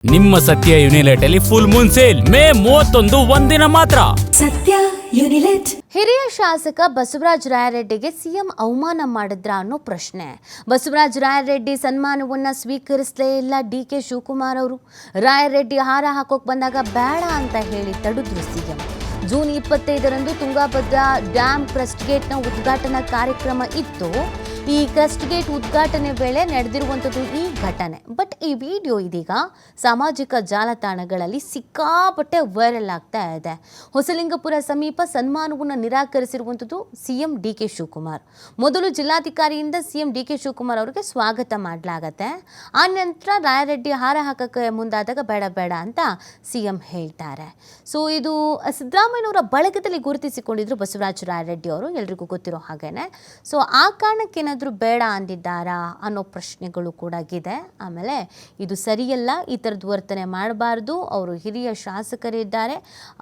ನಿಮ್ಮ ಸತ್ಯ ಯುನಿಲೆಟ್ ಅಲ್ಲಿ ಫುಲ್ ಮೂನ್ ಸೇಲ್ ಮೇ 31 ಒಂದಿನ ಮಾತ್ರ. ಸತ್ಯ ಯುನಿಲೆಟ್. ಹಿರಿಯ ಶಾಸಕ ಬಸವರಾಜ ರಾಯರೆಡ್ಡಿಗೆ ಸಿಎಂ ಅವಮಾನ ಮಾಡಿದ್ರ ಅನ್ನೋ ಪ್ರಶ್ನೆ. ಬಸವರಾಜ ರಾಯರೆಡ್ಡಿ ಸನ್ಮಾನವನ್ನ ಸ್ವೀಕರಿಸಲೇ ಇಲ್ಲ ಡಿಕೆ ಶಿವಕುಮಾರ್ ಅವರು. ರಾಯರೆಡ್ಡಿ ಹಾರ ಹಾಕೋಕ್ ಬಂದಾಗ ಬೇಡ ಅಂತ ಹೇಳಿ ತಡೆದ್ರು ಸಿಎಂ. ಜೂನ್ 25ರಂದು ತುಂಗಾಭದ್ರಾ ಡ್ಯಾಮ್ ಕ್ರಸ್ಟ್ ಗೇಟ್ನ ಉದ್ಘಾಟನಾ ಕಾರ್ಯಕ್ರಮ ಇತ್ತು. ಈ ಕ್ರಸ್ಟ್ ಗೇಟ್ ಉದ್ಘಾಟನೆ ವೇಳೆ ನಡೆದಿರುವಂಥದ್ದು ಈ ಘಟನೆ. ಬಟ್ ಈ ವಿಡಿಯೋ ಇದೀಗ ಸಾಮಾಜಿಕ ಜಾಲತಾಣಗಳಲ್ಲಿ ಸಿಕ್ಕಾಪಟ್ಟೆ ವೈರಲ್ ಆಗ್ತಾ ಇದೆ. ಹೊಸಲಿಂಗಪುರ ಸಮೀಪ ಸನ್ಮಾನವನ್ನು ನಿರಾಕರಿಸಿರುವಂಥದ್ದು ಸಿಎಂ ಡಿಕೆ ಶಿವಕುಮಾರ್. ಮೊದಲು ಜಿಲ್ಲಾಧಿಕಾರಿಯಿಂದ ಸಿಎಂ ಡಿಕೆ ಶಿವಕುಮಾರ್ ಅವರಿಗೆ ಸ್ವಾಗತ ಮಾಡಲಾಗತ್ತೆ. ಆ ನಂತರ ರಾಯರೆಡ್ಡಿ ಹಾರ ಹಾಕಕ್ಕೆ ಮುಂದಾದಾಗ ಬೇಡ ಬೇಡ ಅಂತ ಸಿಎಂ ಹೇಳ್ತಾರೆ. ಸೊ ಇದು ಸಿದ್ದರಾಮಯ್ಯನವರ ಬಳಗದಲ್ಲಿ ಗುರುತಿಸಿಕೊಂಡಿದ್ರು ಬಸವರಾಜ ರಾಯರೆಡ್ಡಿ ಅವರು, ಎಲ್ರಿಗೂ ಗೊತ್ತಿರೋ ಹಾಗೇನೆ. ಸೊ ಆ ಕಾರಣಕ್ಕೆ ಬೇಡ ಅಂದಿದ್ದಾರಾ ಅನ್ನೋ ಪ್ರಶ್ನೆಗಳು ಕೂಡ ಇದೆ. ಆಮೇಲೆ ಇದು ಸರಿಯಲ್ಲ, ಈ ಥರದ ವರ್ತನೆ ಮಾಡಬಾರ್ದು, ಅವರು ಹಿರಿಯ ಶಾಸಕರಿದ್ದಾರೆ,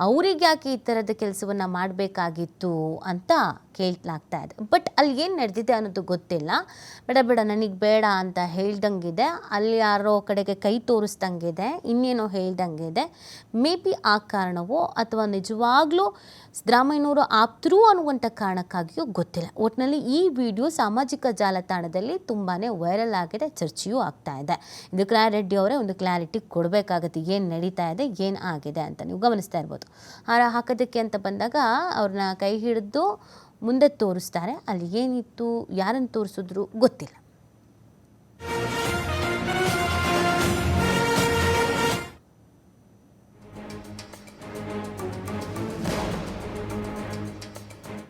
ಅವ್ರಿಗೆ ಯಾಕೆ ಈ ಥರದ ಕೆಲಸವನ್ನು ಮಾಡಬೇಕಾಗಿತ್ತು ಅಂತ ಕೇಳಲಾಗ್ತಾ ಇದೆ. ಬಟ್ ಅಲ್ಲಿ ಏನು ನಡೆದಿದೆ ಅನ್ನೋದು ಗೊತ್ತಿಲ್ಲ. ಬೇಡ ಬೇಡ ನನಗೆ ಬೇಡ ಅಂತ ಹೇಳ್ದಂಗಿದೆ, ಅಲ್ಲಿ ಯಾರೋ ಕಡೆಗೆ ಕೈ ತೋರಿಸ್ದಂಗಿದೆ, ಇನ್ನೇನೋ ಹೇಳ್ದಂಗಿದೆ. ಮೇ ಬಿ ಆ ಕಾರಣವೋ ಅಥವಾ ನಿಜವಾಗ್ಲೂ ಸಿದ್ದರಾಮಯ್ಯನವರು ಆಪ್ತರು ಅನ್ನುವಂಥ ಕಾರಣಕ್ಕಾಗಿಯೂ ಗೊತ್ತಿಲ್ಲ. ಒಟ್ಟಿನಲ್ಲಿ ಈ ವಿಡಿಯೋ ಸಾಮಾಜಿಕ ಜಾಲತಾಣದಲ್ಲಿ ತುಂಬಾ ವೈರಲ್ ಆಗಿದೆ, ಚರ್ಚೆಯೂ ಆಗ್ತಾ ಇದೆ. ಇದಕ್ಕೆ ರಾಯರೆಡ್ಡಿ ಅವರೇ ಒಂದು ಕ್ಲಾರಿಟಿ ಕೊಡಬೇಕಾಗತ್ತೆ, ಏನು ನಡೀತಾ ಇದೆ, ಏನು ಆಗಿದೆ ಅಂತ. ನೀವು ಗಮನಿಸ್ತಾ ಇರ್ಬೋದು, ಹಾರ ಹಾಕೋದಕ್ಕೆ ಅಂತ ಬಂದಾಗ ಅವ್ರನ್ನ ಕೈ ಹಿಡಿದು ಮುಂದೆ ತೋರಿಸ್ತಾರೆ. ಅಲ್ಲಿ ಏನಿತ್ತು, ಯಾರನ್ನು ತೋರಿಸಿದ್ರು ಗೊತ್ತಿಲ್ಲ.